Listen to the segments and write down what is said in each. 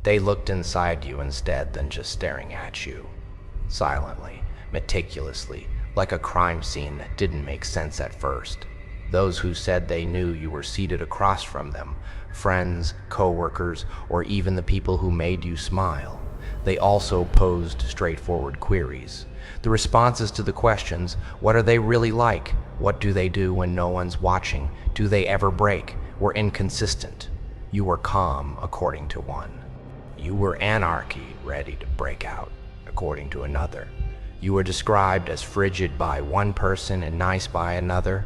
They looked inside you instead than just staring at you. Silently, meticulously, like a crime scene that didn't make sense at first. Those who said they knew you were seated across from them, friends, co-workers, or even the people who made you smile. They also posed straightforward queries. The responses to the questions, what are they really like? What do they do when no one's watching? Do they ever break? Were inconsistent. You were calm, according to one. You were anarchy, ready to break out, according to another. You were described as frigid by one person and nice by another.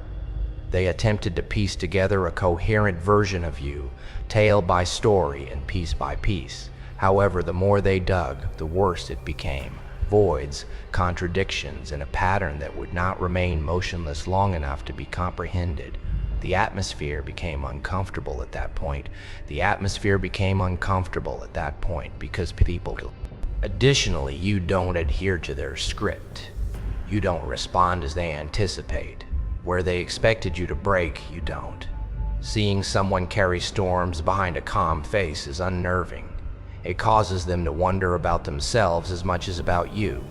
They attempted to piece together a coherent version of you, tale by story and piece by piece. However, the more they dug, the worse it became. Voids, contradictions, and a pattern that would not remain motionless long enough to be comprehended. The atmosphere became uncomfortable at that point. Because people... Additionally, you don't adhere to their script. You don't respond as they anticipate. Where they expected you to break, you don't. Seeing someone carry storms behind a calm face is unnerving. It causes them to wonder about themselves as much as about you.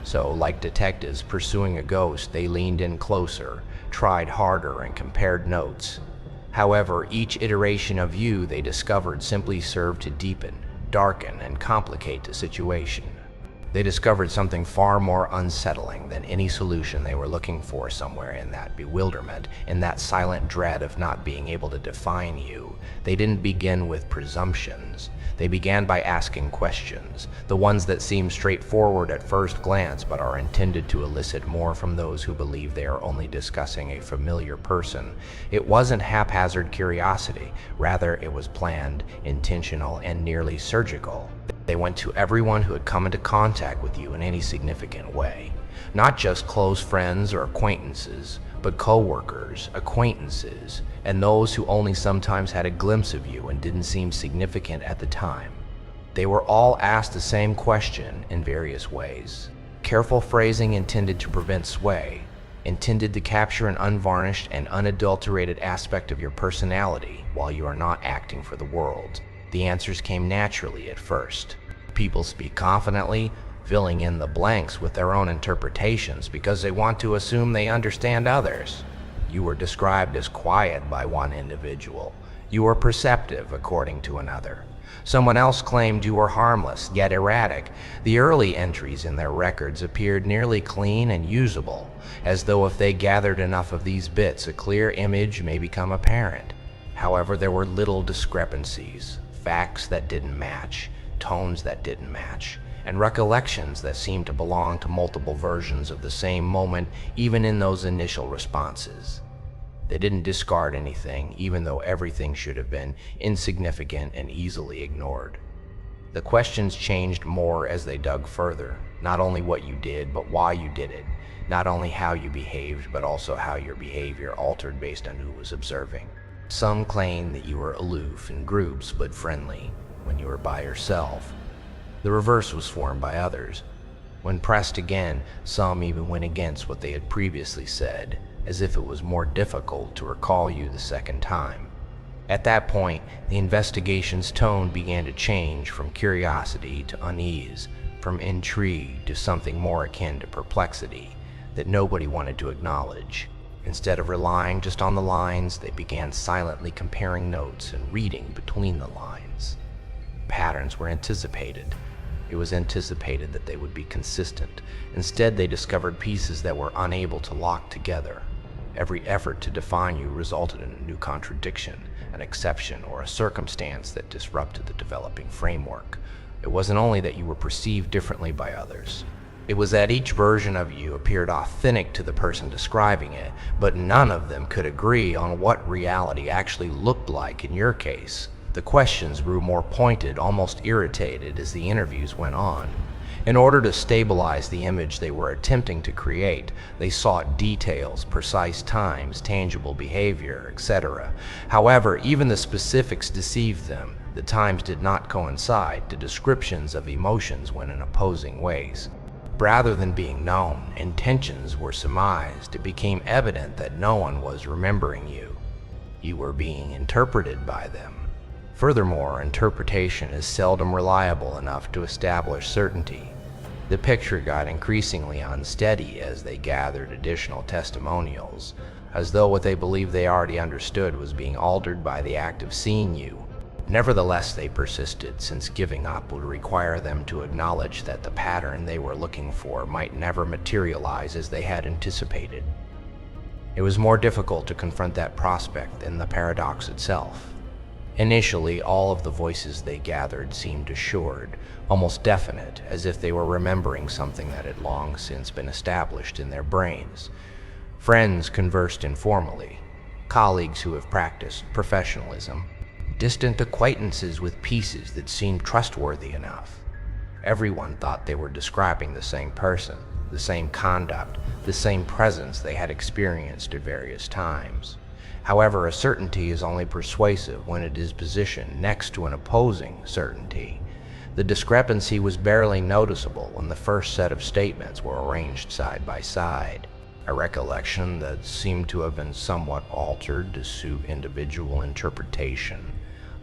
So, like detectives pursuing a ghost, they leaned in closer, tried harder, and compared notes. However, each iteration of you they discovered simply served to deepen, darken, and complicate the situation. They discovered something far more unsettling than any solution they were looking for somewhere in that bewilderment, in that silent dread of not being able to define you. They didn't begin with presumptions. They began by asking questions, the ones that seem straightforward at first glance but are intended to elicit more from those who believe they are only discussing a familiar person. It wasn't haphazard curiosity, rather it was planned, intentional, and nearly surgical. They went to everyone who had come into contact with you in any significant way. Not just close friends or acquaintances, but co-workers, acquaintances, and those who only sometimes had a glimpse of you and didn't seem significant at the time. They were all asked the same question in various ways. Careful phrasing intended to prevent sway, intended to capture an unvarnished and unadulterated aspect of your personality while you are not acting for the world. The answers came naturally at first. People speak confidently, filling in the blanks with their own interpretations because they want to assume they understand others. You were described as quiet by one individual. You were perceptive, according to another. Someone else claimed you were harmless, yet erratic. The early entries in their records appeared nearly clean and usable, as though if they gathered enough of these bits, a clear image may become apparent. However, there were little discrepancies, facts that didn't match, tones that didn't match, and recollections that seemed to belong to multiple versions of the same moment, even in those initial responses. They didn't discard anything, even though everything should have been insignificant and easily ignored. The questions changed more as they dug further, not only what you did, but why you did it, not only how you behaved, but also how your behavior altered based on who was observing. Some claimed that you were aloof in groups but friendly when you were by yourself. The reverse was formed by others. When pressed again, some even went against what they had previously said, as if it was more difficult to recall you the second time. At that point, the investigation's tone began to change from curiosity to unease, from intrigue to something more akin to perplexity that nobody wanted to acknowledge. Instead of relying just on the lines, they began silently comparing notes and reading between the lines. Patterns were anticipated. It was anticipated that they would be consistent. Instead, they discovered pieces that were unable to lock together. Every effort to define you resulted in a new contradiction, an exception, or a circumstance that disrupted the developing framework. It wasn't only that you were perceived differently by others. It was that each version of you appeared authentic to the person describing it, but none of them could agree on what reality actually looked like in your case. The questions grew more pointed, almost irritated, as the interviews went on. In order to stabilize the image they were attempting to create, they sought details, precise times, tangible behavior, etc. However, even the specifics deceived them. The times did not coincide. The descriptions of emotions went in opposing ways. Rather than being known, intentions were surmised. It became evident that no one was remembering you. You were being interpreted by them. Furthermore, interpretation is seldom reliable enough to establish certainty. The picture got increasingly unsteady as they gathered additional testimonials, as though what they believed they already understood was being altered by the act of seeing you. Nevertheless, they persisted, since giving up would require them to acknowledge that the pattern they were looking for might never materialize as they had anticipated. It was more difficult to confront that prospect than the paradox itself. Initially, all of the voices they gathered seemed assured, almost definite, as if they were remembering something that had long since been established in their brains. Friends conversed informally, colleagues who have practiced professionalism, distant acquaintances with pieces that seemed trustworthy enough. Everyone thought they were describing the same person, the same conduct, the same presence they had experienced at various times. However, a certainty is only persuasive when it is positioned next to an opposing certainty. The discrepancy was barely noticeable when the first set of statements were arranged side by side, a recollection that seemed to have been somewhat altered to suit individual interpretation,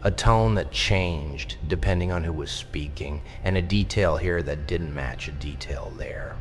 a tone that changed depending on who was speaking, and a detail here that didn't match a detail there.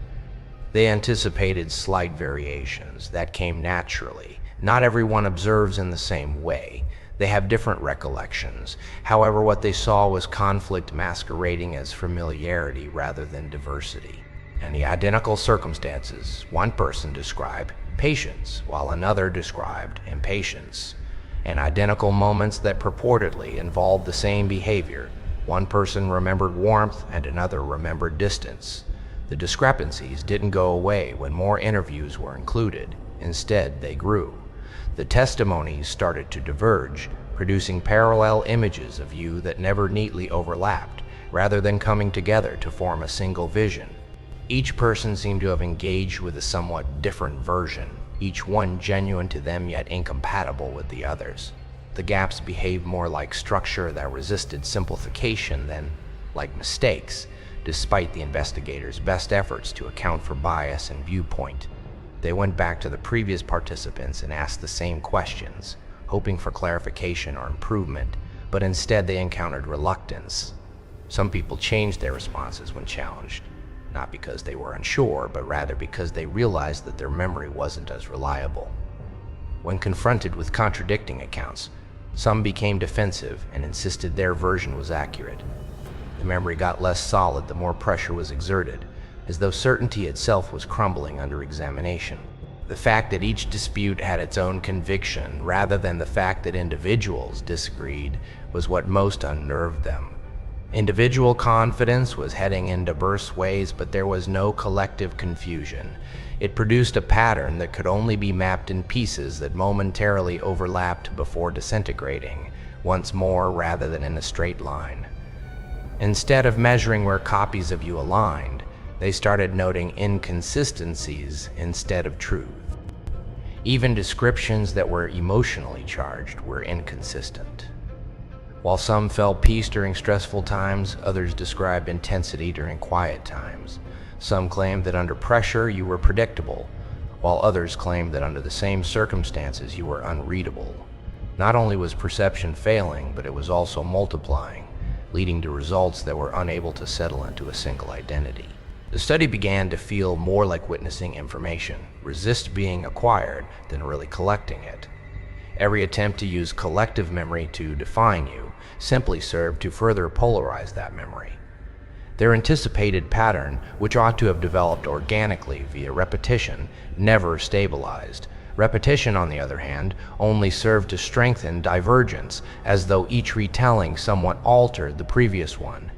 They anticipated slight variations that came naturally. Not everyone observes in the same way. They have different recollections. However, what they saw was conflict masquerading as familiarity rather than diversity. In the identical circumstances, one person described patience, while another described impatience. In identical moments that purportedly involved the same behavior, one person remembered warmth and another remembered distance. The discrepancies didn't go away when more interviews were included. Instead, they grew. The testimonies started to diverge, producing parallel images of you that never neatly overlapped, rather than coming together to form a single vision. Each person seemed to have engaged with a somewhat different version, each one genuine to them yet incompatible with the others. The gaps behaved more like structure that resisted simplification than like mistakes, despite the investigators' best efforts to account for bias and viewpoint. They went back to the previous participants and asked the same questions, hoping for clarification or improvement, but instead they encountered reluctance. Some people changed their responses when challenged, not because they were unsure, but rather because they realized that their memory wasn't as reliable. When confronted with contradicting accounts, some became defensive and insisted their version was accurate. The memory got less solid the more pressure was exerted, as though certainty itself was crumbling under examination. The fact that each dispute had its own conviction, rather than the fact that individuals disagreed, was what most unnerved them. Individual confidence was heading in diverse ways, but there was no collective confusion. It produced a pattern that could only be mapped in pieces that momentarily overlapped before disintegrating, once more rather than in a straight line. Instead of measuring where copies of you aligned, they started noting inconsistencies instead of truth. Even descriptions that were emotionally charged were inconsistent. While some felt peace during stressful times, others described intensity during quiet times. Some claimed that under pressure you were predictable, while others claimed that under the same circumstances you were unreadable. Not only was perception failing, but it was also multiplying, leading to results that were unable to settle into a single identity. The study began to feel more like witnessing information, resist being acquired than really collecting it. Every attempt to use collective memory to define you simply served to further polarize that memory. Their anticipated pattern, which ought to have developed organically via repetition, never stabilized. Repetition, on the other hand, only served to strengthen divergence, as though each retelling somewhat altered the previous one.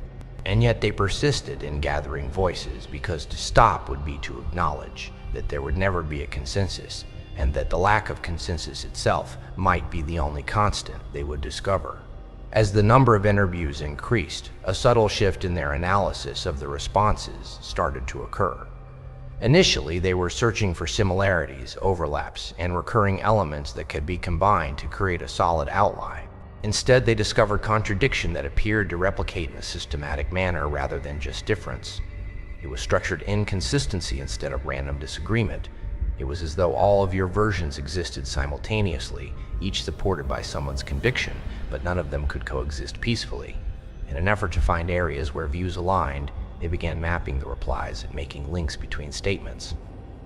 And yet they persisted in gathering voices, because to stop would be to acknowledge that there would never be a consensus, and that the lack of consensus itself might be the only constant they would discover. As the number of interviews increased, a subtle shift in their analysis of the responses started to occur. Initially, they were searching for similarities, overlaps, and recurring elements that could be combined to create a solid outline. Instead, they discovered contradiction that appeared to replicate in a systematic manner rather than just difference. It was structured inconsistency instead of random disagreement. It was as though all of your versions existed simultaneously, each supported by someone's conviction, but none of them could coexist peacefully. In an effort to find areas where views aligned, they began mapping the replies and making links between statements.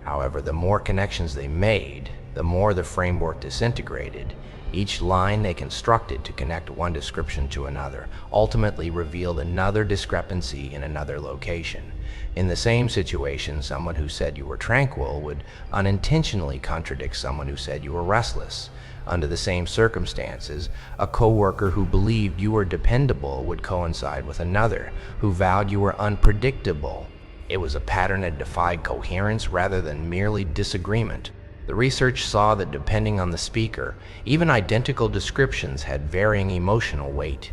However, the more connections they made, the more the framework disintegrated. Each line they constructed to connect one description to another ultimately revealed another discrepancy in another location. In the same situation, someone who said you were tranquil would unintentionally contradict someone who said you were restless. Under the same circumstances, a coworker who believed you were dependable would coincide with another who vowed you were unpredictable. It was a pattern that defied coherence rather than merely disagreement. The research saw that depending on the speaker, even identical descriptions had varying emotional weight.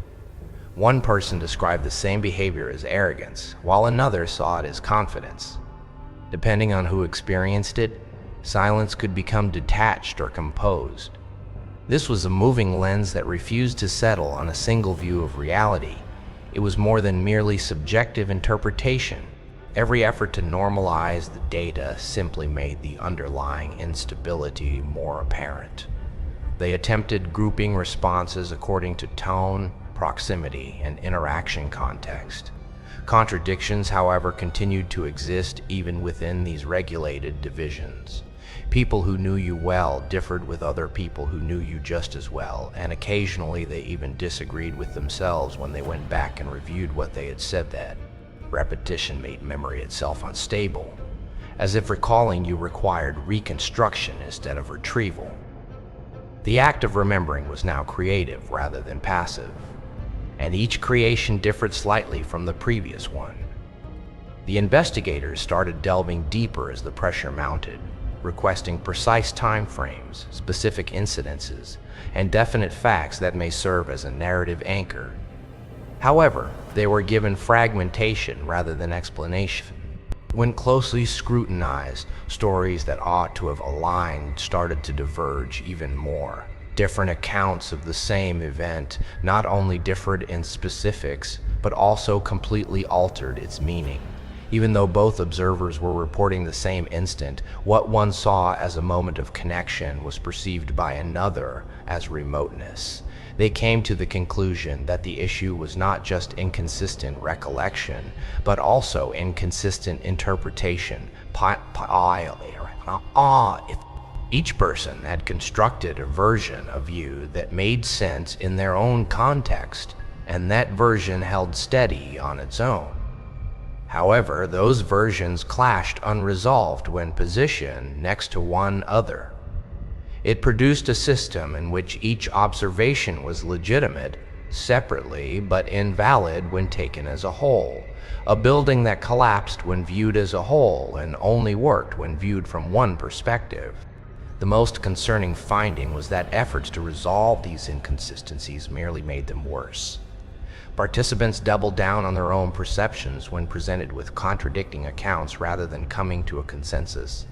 One person described the same behavior as arrogance, while another saw it as confidence. Depending on who experienced it, silence could become detached or composed. This was a moving lens that refused to settle on a single view of reality. It was more than merely subjective interpretation. Every effort to normalize the data simply made the underlying instability more apparent. They attempted grouping responses according to tone, proximity, and interaction context. Contradictions, however, continued to exist even within these regulated divisions. People who knew you well differed with other people who knew you just as well, and occasionally they even disagreed with themselves when they went back and reviewed what they had said. That repetition made memory itself unstable, as if recalling you required reconstruction instead of retrieval. The act of remembering was now creative rather than passive, and each creation differed slightly from the previous one. The investigators started delving deeper as the pressure mounted, requesting precise time frames, specific incidences, and definite facts that may serve as a narrative anchor. However, they were given fragmentation rather than explanation. When closely scrutinized, stories that ought to have aligned started to diverge even more. Different accounts of the same event not only differed in specifics, but also completely altered its meaning. Even though both observers were reporting the same instant, what one saw as a moment of connection was perceived by another as remoteness. They came to the conclusion that the issue was not just inconsistent recollection, but also inconsistent interpretation. If each person had constructed a version of you that made sense in their own context, and that version held steady on its own. However, those versions clashed unresolved when positioned next to one other. It produced a system in which each observation was legitimate separately but invalid when taken as a whole, a building that collapsed when viewed as a whole and only worked when viewed from one perspective. The most concerning finding was that efforts to resolve these inconsistencies merely made them worse. Participants doubled down on their own perceptions when presented with contradicting accounts rather than coming to a consensus.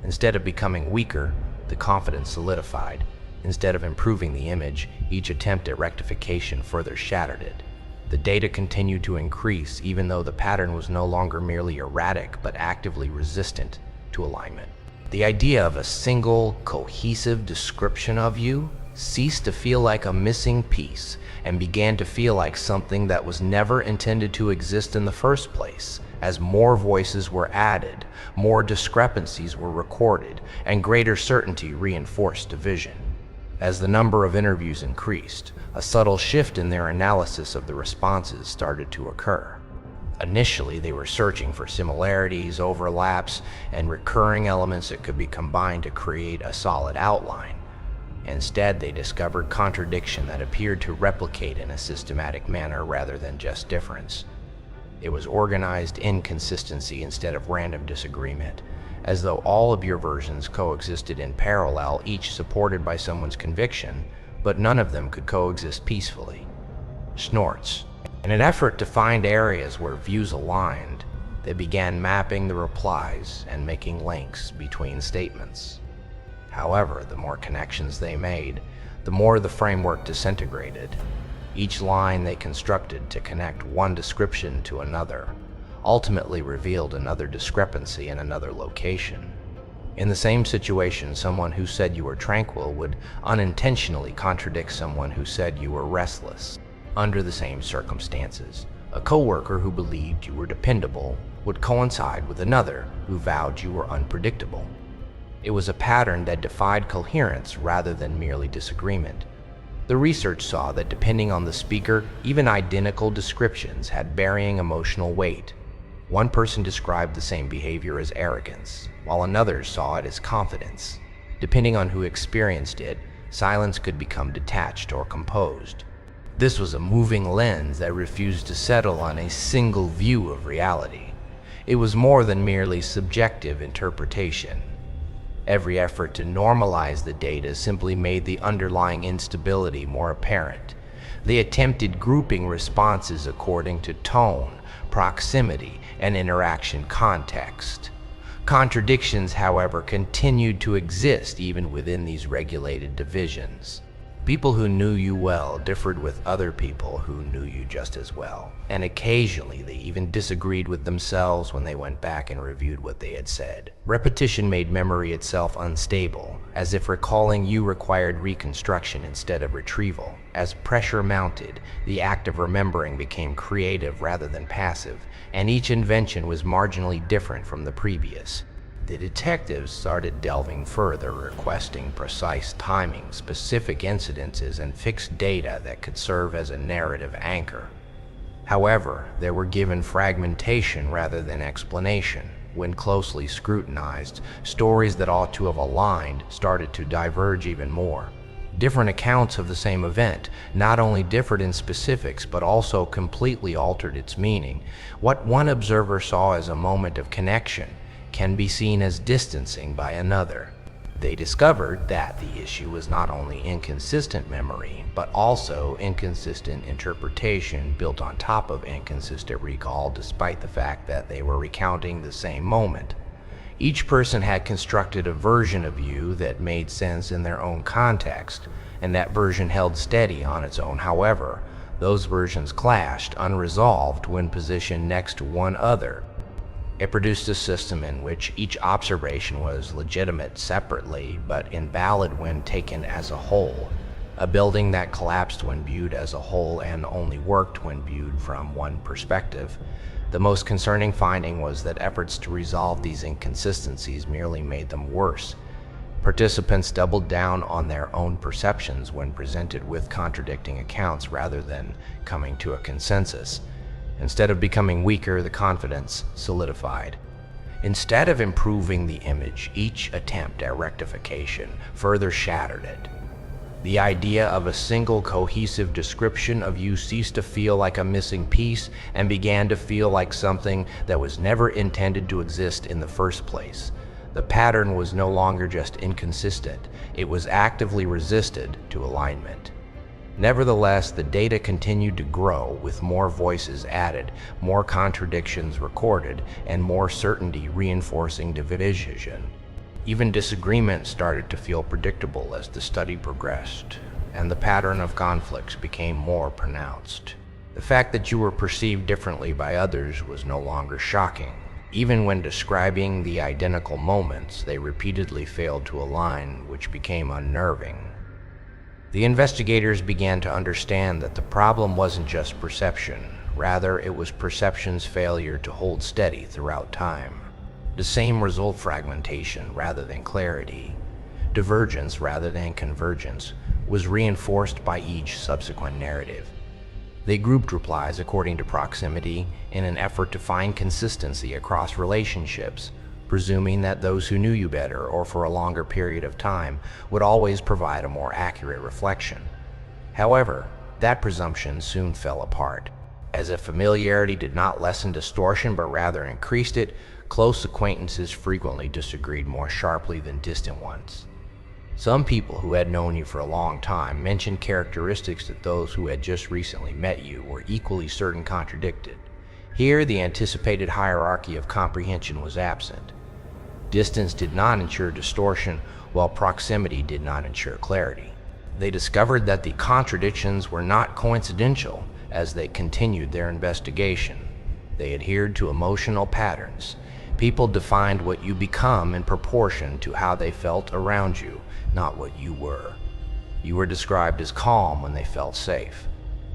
Instead of becoming weaker, the confidence solidified. Instead of improving the image, each attempt at rectification further shattered it. The data continued to increase even though the pattern was no longer merely erratic but actively resistant to alignment. The idea of a single, cohesive description of you ceased to feel like a missing piece and began to feel like something that was never intended to exist in the first place. As more voices were added, more discrepancies were recorded, and greater certainty reinforced division. As the number of interviews increased, a subtle shift in their analysis of the responses started to occur. Initially, they were searching for similarities, overlaps, and recurring elements that could be combined to create a solid outline. Instead, they discovered contradiction that appeared to replicate in a systematic manner rather than just difference. It was organized inconsistency instead of random disagreement, as though all of your versions coexisted in parallel, each supported by someone's conviction, but none of them could coexist peacefully. Snorts. In an effort to find areas where views aligned, they began mapping the replies and making links between statements. However, the more connections they made, the more the framework disintegrated. Each line they constructed to connect one description to another ultimately revealed another discrepancy in another location. In the same situation, someone who said you were tranquil would unintentionally contradict someone who said you were restless. Under the same circumstances, a coworker who believed you were dependable would coincide with another who vowed you were unpredictable. It was a pattern that defied coherence rather than merely disagreement. The research saw that depending on the speaker, even identical descriptions had varying emotional weight. One person described the same behavior as arrogance, while another saw it as confidence. Depending on who experienced it, silence could become detached or composed. This was a moving lens that refused to settle on a single view of reality. It was more than merely subjective interpretation. Every effort to normalize the data simply made the underlying instability more apparent. They attempted grouping responses according to tone, proximity, and interaction context. Contradictions, however, continued to exist even within these regulated divisions. People who knew you well differed with other people who knew you just as well, and occasionally they even disagreed with themselves when they went back and reviewed what they had said. Repetition made memory itself unstable, as if recalling you required reconstruction instead of retrieval. As pressure mounted, the act of remembering became creative rather than passive, and each invention was marginally different from the previous. The detectives started delving further, requesting precise timing, specific incidences, and fixed data that could serve as a narrative anchor. However, they were given fragmentation rather than explanation. When closely scrutinized, stories that ought to have aligned started to diverge even more. Different accounts of the same event not only differed in specifics but also completely altered its meaning. What one observer saw as a moment of connection can be seen as distancing by another. They discovered that the issue was not only inconsistent memory, but also inconsistent interpretation built on top of inconsistent recall, despite the fact that they were recounting the same moment. Each person had constructed a version of you that made sense in their own context, and that version held steady on its own. However, those versions clashed, unresolved, when positioned next to one other. It produced a system in which each observation was legitimate separately, but invalid when taken as a whole. A building that collapsed when viewed as a whole and only worked when viewed from one perspective. The most concerning finding was that efforts to resolve these inconsistencies merely made them worse. Participants doubled down on their own perceptions when presented with contradicting accounts rather than coming to a consensus. Instead of becoming weaker, the confidence solidified. Instead of improving the image, each attempt at rectification further shattered it. The idea of a single cohesive description of you ceased to feel like a missing piece and began to feel like something that was never intended to exist in the first place. The pattern was no longer just inconsistent, it was actively resisted to alignment. Nevertheless, the data continued to grow, with more voices added, more contradictions recorded, and more certainty reinforcing division. Even disagreement started to feel predictable as the study progressed, and the pattern of conflicts became more pronounced. The fact that you were perceived differently by others was no longer shocking. Even when describing the identical moments, they repeatedly failed to align, which became unnerving. The investigators began to understand that the problem wasn't just perception, rather it was perception's failure to hold steady throughout time. The same result, fragmentation rather than clarity, divergence rather than convergence, was reinforced by each subsequent narrative. They grouped replies according to proximity in an effort to find consistency across relationships, presuming that those who knew you better or for a longer period of time would always provide a more accurate reflection. However, that presumption soon fell apart. As if familiarity did not lessen distortion but rather increased it, close acquaintances frequently disagreed more sharply than distant ones. Some people who had known you for a long time mentioned characteristics that those who had just recently met you were equally certain contradicted. Here, the anticipated hierarchy of comprehension was absent. Distance did not ensure distortion, while proximity did not ensure clarity. They discovered that the contradictions were not coincidental as they continued their investigation. They adhered to emotional patterns. People defined what you become in proportion to how they felt around you, not what you were. You were described as calm when they felt safe.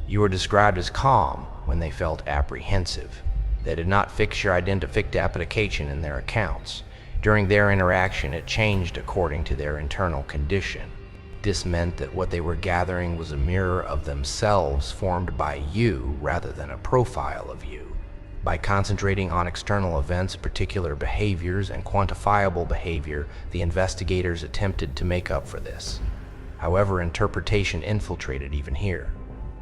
You were described as calm when they felt apprehensive. They did not fix your identific application in their accounts. During their interaction, it changed according to their internal condition. This meant that what they were gathering was a mirror of themselves formed by you rather than a profile of you. By concentrating on external events, particular behaviors, and quantifiable behavior, the investigators attempted to make up for this. However, interpretation infiltrated even here.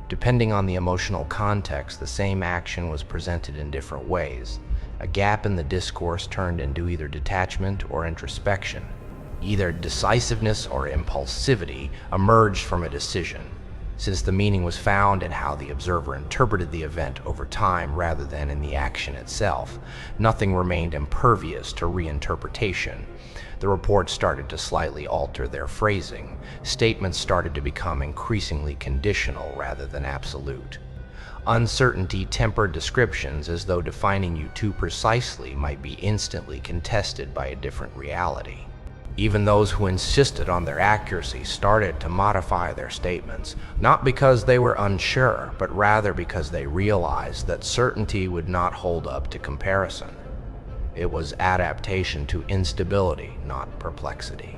Depending on the emotional context, the same action was presented in different ways. A gap in the discourse turned into either detachment or introspection. Either decisiveness or impulsivity emerged from a decision, since the meaning was found in how the observer interpreted the event over time rather than in the action itself. Nothing remained impervious to reinterpretation. The reports started to slightly alter their phrasing. Statements started to become increasingly conditional rather than absolute. Uncertainty tempered descriptions as though defining you too precisely might be instantly contested by a different reality. Even those who insisted on their accuracy started to modify their statements, not because they were unsure, but rather because they realized that certainty would not hold up to comparison. It was adaptation to instability, not perplexity.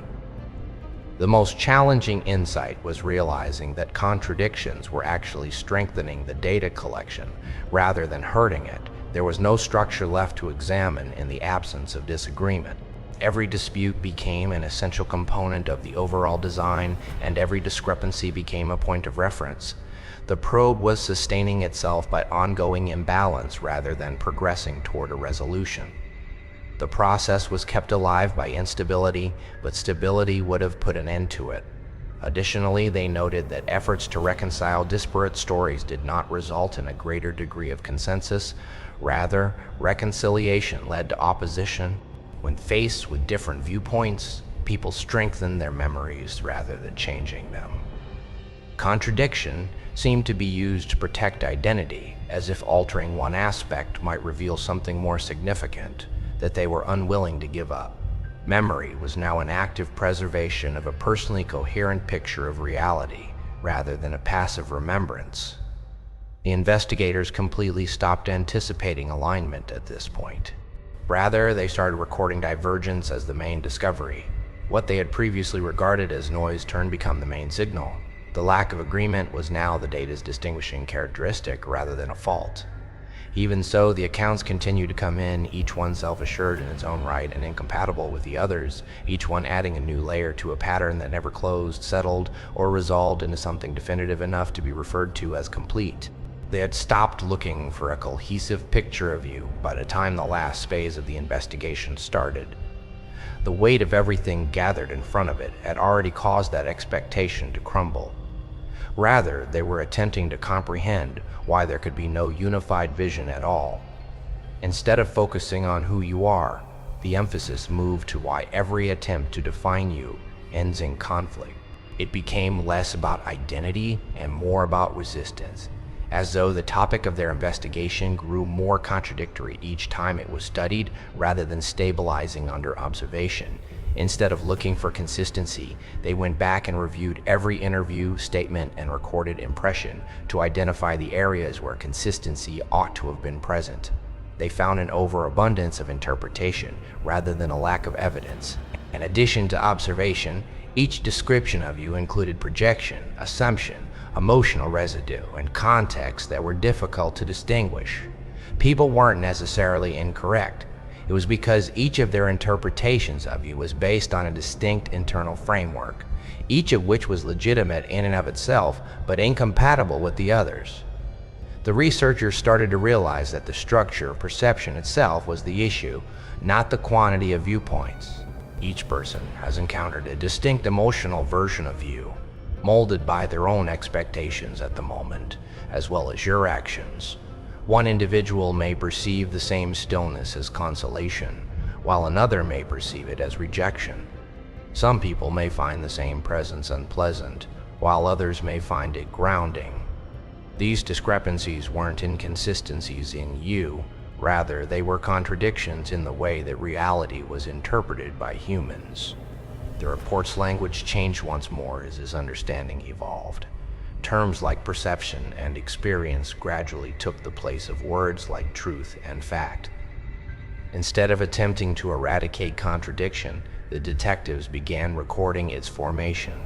The most challenging insight was realizing that contradictions were actually strengthening the data collection rather than hurting it. There was no structure left to examine in the absence of disagreement. Every dispute became an essential component of the overall design, and every discrepancy became a point of reference. The probe was sustaining itself by ongoing imbalance rather than progressing toward a resolution. The process was kept alive by instability, but stability would have put an end to it. Additionally, they noted that efforts to reconcile disparate stories did not result in a greater degree of consensus. Rather, reconciliation led to opposition. When faced with different viewpoints, people strengthened their memories rather than changing them. Contradiction seemed to be used to protect identity, as if altering one aspect might reveal something more significant that they were unwilling to give up. Memory was now an active preservation of a personally coherent picture of reality, rather than a passive remembrance. The investigators completely stopped anticipating alignment at this point. Rather, they started recording divergence as the main discovery. What they had previously regarded as noise turned to become the main signal. The lack of agreement was now the data's distinguishing characteristic rather than a fault. Even so, the accounts continued to come in, each one self-assured in its own right and incompatible with the others, each one adding a new layer to a pattern that never closed, settled, or resolved into something definitive enough to be referred to as complete. They had stopped looking for a cohesive picture of you by the time the last phase of the investigation started. The weight of everything gathered in front of it had already caused that expectation to crumble. Rather, they were attempting to comprehend why there could be no unified vision at all. Instead of focusing on who you are, the emphasis moved to why every attempt to define you ends in conflict. It became less about identity and more about resistance, as though the topic of their investigation grew more contradictory each time it was studied rather than stabilizing under observation. Instead of looking for consistency, they went back and reviewed every interview, statement, and recorded impression to identify the areas where consistency ought to have been present. They found an overabundance of interpretation rather than a lack of evidence. In addition to observation, each description of you included projection, assumption, emotional residue, and context that were difficult to distinguish. People weren't necessarily incorrect. It was because each of their interpretations of you was based on a distinct internal framework, each of which was legitimate in and of itself, but incompatible with the others. The researchers started to realize that the structure of perception itself was the issue, not the quantity of viewpoints. Each person has encountered a distinct emotional version of you, molded by their own expectations at the moment, as well as your actions. One individual may perceive the same stillness as consolation, while another may perceive it as rejection. Some people may find the same presence unpleasant, while others may find it grounding. These discrepancies weren't inconsistencies in you, Rather, they were contradictions in the way that reality was interpreted by humans. The report's language changed once more as his understanding evolved. Terms like perception and experience gradually took the place of words like truth and fact. Instead of attempting to eradicate contradiction, the detectives began recording its formation.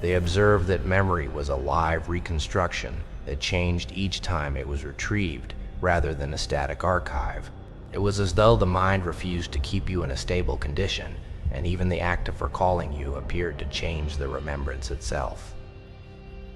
They observed that memory was a live reconstruction that changed each time it was retrieved, rather than a static archive. It was as though the mind refused to keep you in a stable condition, and even the act of recalling you appeared to change the remembrance itself.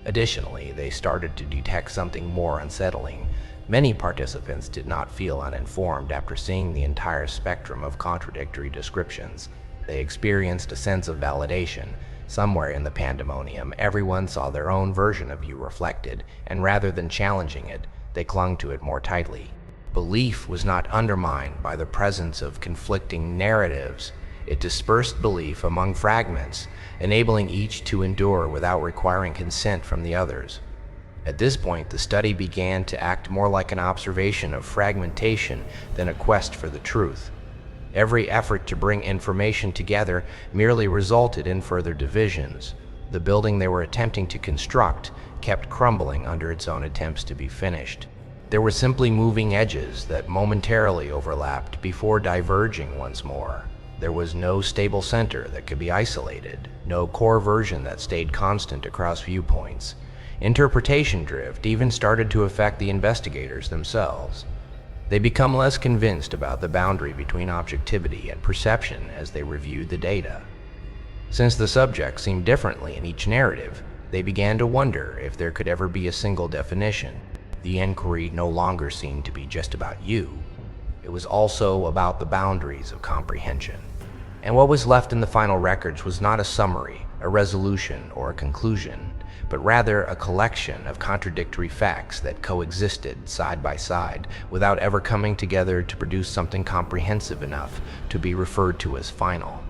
Additionally, they started to detect something more unsettling. Many participants did not feel uninformed after seeing the entire spectrum of contradictory descriptions. They experienced a sense of validation. Somewhere in the pandemonium, everyone saw their own version of you reflected, and rather than challenging it, they clung to it more tightly. Belief was not undermined by the presence of conflicting narratives. It dispersed belief among fragments, enabling each to endure without requiring consent from the others. At this point, the study began to act more like an observation of fragmentation than a quest for the truth. Every effort to bring information together merely resulted in further divisions. The building they were attempting to construct kept crumbling under its own attempts to be finished. There were simply moving edges that momentarily overlapped before diverging once more. There was no stable center that could be isolated, no core version that stayed constant across viewpoints. Interpretation drift even started to affect the investigators themselves. They become less convinced about the boundary between objectivity and perception as they reviewed the data. Since the subjects seemed differently in each narrative, they began to wonder if there could ever be a single definition. The inquiry no longer seemed to be just about you. It was also about the boundaries of comprehension. And what was left in the final records was not a summary, a resolution, or a conclusion, but rather a collection of contradictory facts that coexisted side by side without ever coming together to produce something comprehensive enough to be referred to as final.